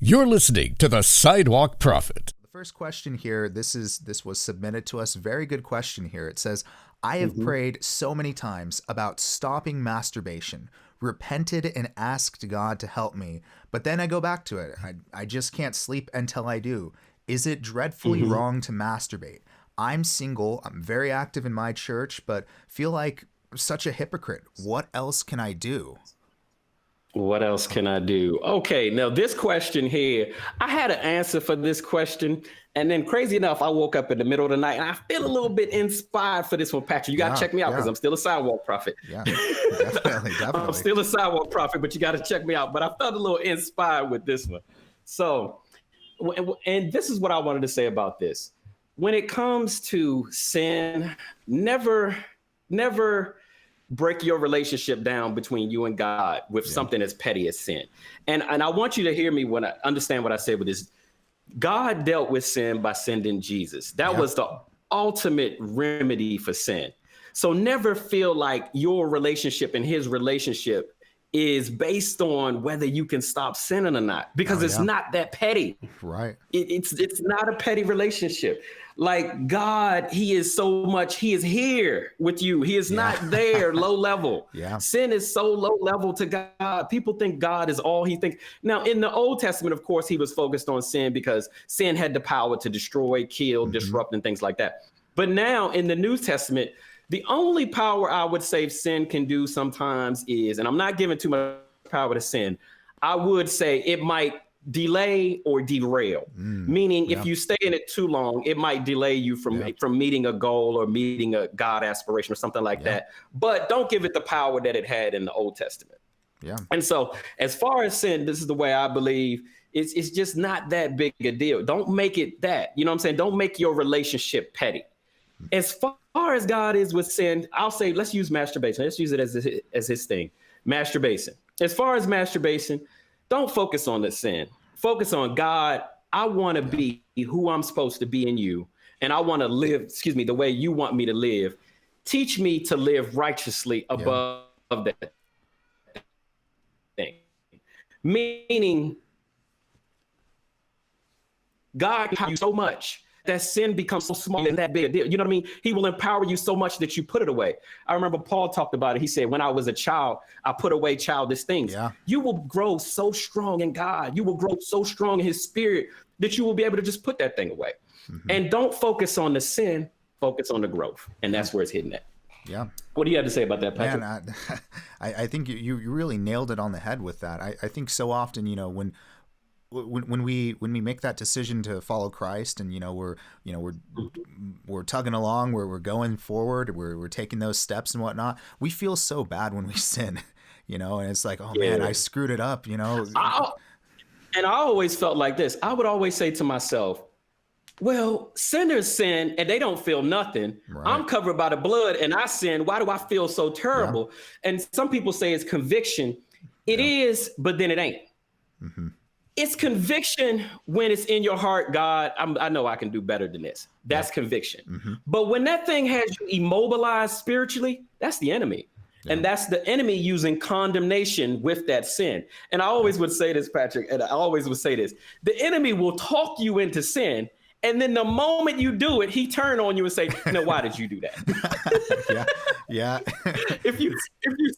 You're listening to the Sidewalk Prophet. The first question here, this was submitted to us. Very good question here. It says, I have prayed so many times about stopping masturbation, repented and asked God to help me, but then I go back to it. I just can't sleep until I do. Is it dreadfully wrong to masturbate? I'm single. I'm very active in my church, but feel like such a hypocrite. What else can I do? What else can I do? Okay, now this question here, I had an answer for this question. And then crazy enough, I woke up in the middle of the night and I feel a little bit inspired for this one, Patrick. You got to check me out because I'm still a sidewalk prophet. Yeah, definitely. I'm still a sidewalk prophet, but you got to check me out. But I felt a little inspired with this one. So, and this is what I wanted to say about this. When it comes to sin, never break your relationship down between you and God with something as petty as sin. And I want you to hear me when I understand what I said with this. God dealt with sin by sending Jesus. That was the ultimate remedy for sin. So never feel like your relationship and his relationship is based on whether you can stop sinning or not, because it's not that petty. Right. It's not a petty relationship. Like God, he is here with you. He is not there low level. Sin is so low level to God. People think God is all he thinks. Now, in the Old Testament, of course, he was focused on sin because sin had the power to destroy, kill, disrupt, and things like that. But now in the New Testament, the only power I would say sin can do sometimes is, and I'm not giving too much power to sin, I would say it might delay or derail. Meaning if you stay in it too long, it might delay you from meeting a goal or meeting a God aspiration or something like that. But don't give it the power that it had in the Old Testament. And so as far as sin, this is the way I believe, it's just not that big a deal. Don't make it that, you know what I'm saying? Don't make your relationship petty. As far as God is with sin, I'll say, let's use masturbation. Let's use it as his thing. Masturbation. As far as masturbation, don't focus on the sin. Focus on God. I want to be who I'm supposed to be in you. And I want to live, the way you want me to live. Teach me to live righteously above that thing. Meaning, God can you so much that sin becomes so small and that big a deal. You know what I mean? He will empower you so much that you put it away. I remember Paul talked about it. He said, when I was a child, I put away childish things. You will grow so strong in God. You will grow so strong in his spirit that you will be able to just put that thing away. And don't focus on the sin, focus on the growth. And that's where it's hitting at. What do you have to say about that, Patrick? Man, I think you really nailed it on the head with that. I think so often, when we make that decision to follow Christ and we're tugging along, we're going forward, we're taking those steps and whatnot, we feel so bad when we sin, and it's like, oh man, I screwed it up, And I always felt like this. I would always say to myself, well, sinners sin and they don't feel nothing. I'm covered by the blood and I sin. Why do I feel so terrible? And some people say it's conviction. It is, but then it ain't. It's conviction when it's in your heart, God, I know I can do better than this. That's conviction. But when that thing has you immobilized spiritually, that's the enemy. And that's the enemy using condemnation with that sin. And I always would say this, Patrick, and I always would say this. The enemy will talk you into sin. And then the moment you do it, he turn on you and say, no, why did you do that? If you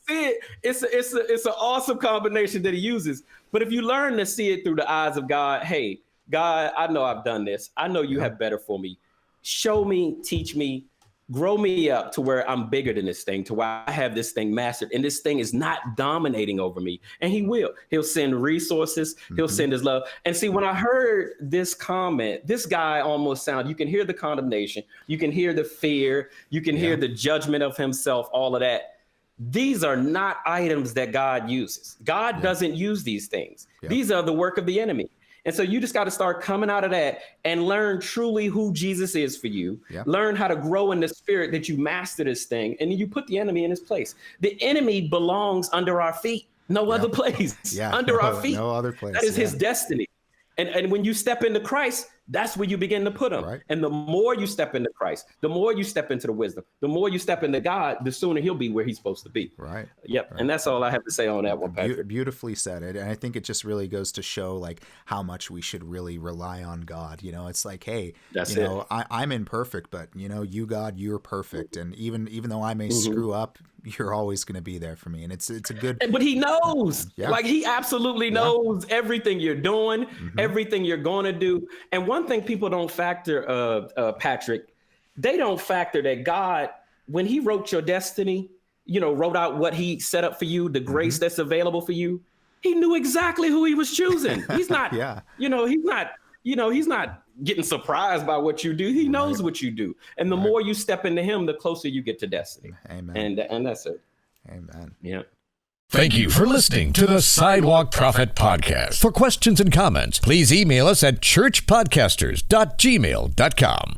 see it, it's an awesome combination that he uses. But if you learn to see it through the eyes of God, hey, God, I know I've done this. I know you have better for me. Show me, teach me, grow me up to where I'm bigger than this thing, to where I have this thing mastered. And this thing is not dominating over me. And he will. He'll send resources. He'll send his love. And see, when I heard this comment, this guy almost sounded, you can hear the condemnation. You can hear the fear. You can hear the judgment of himself, all of that. These are not items that God uses. God doesn't use these things. These are the work of the enemy. And so you just got to start coming out of that and learn truly who Jesus is for you. Learn how to grow in the spirit that you master this thing. And then you put the enemy in his place. The enemy belongs under our feet. No other place. Under our feet. No other place. That is his destiny. And when you step into Christ, That's where you begin to put them. Right. And the more you step into Christ, the more you step into the wisdom, the more you step into God, the sooner he'll be where he's supposed to be. Right. Yep. Right. And that's all I have to say on that one, Patrick. Beautifully said it. And I think it just really goes to show like how much we should really rely on God. You know, it's like, hey, I'm imperfect, but you, God, you're perfect. And even though I may screw up, you're always going to be there for me. And it's a good, but he knows, like he absolutely knows everything you're doing, everything you're going to do. And one thing people don't factor, Patrick, they don't factor that God, when he wrote your destiny, wrote out what he set up for you, the grace that's available for you, he knew exactly who he was choosing. He's not, he's not getting surprised by what you do. He knows what you do. And the more you step into him, the closer you get to destiny. Amen. And that's it. Amen. Yeah. Thank you for listening to the Sidewalk Prophet Podcast. For questions and comments, please email us at churchpodcasters.gmail.com.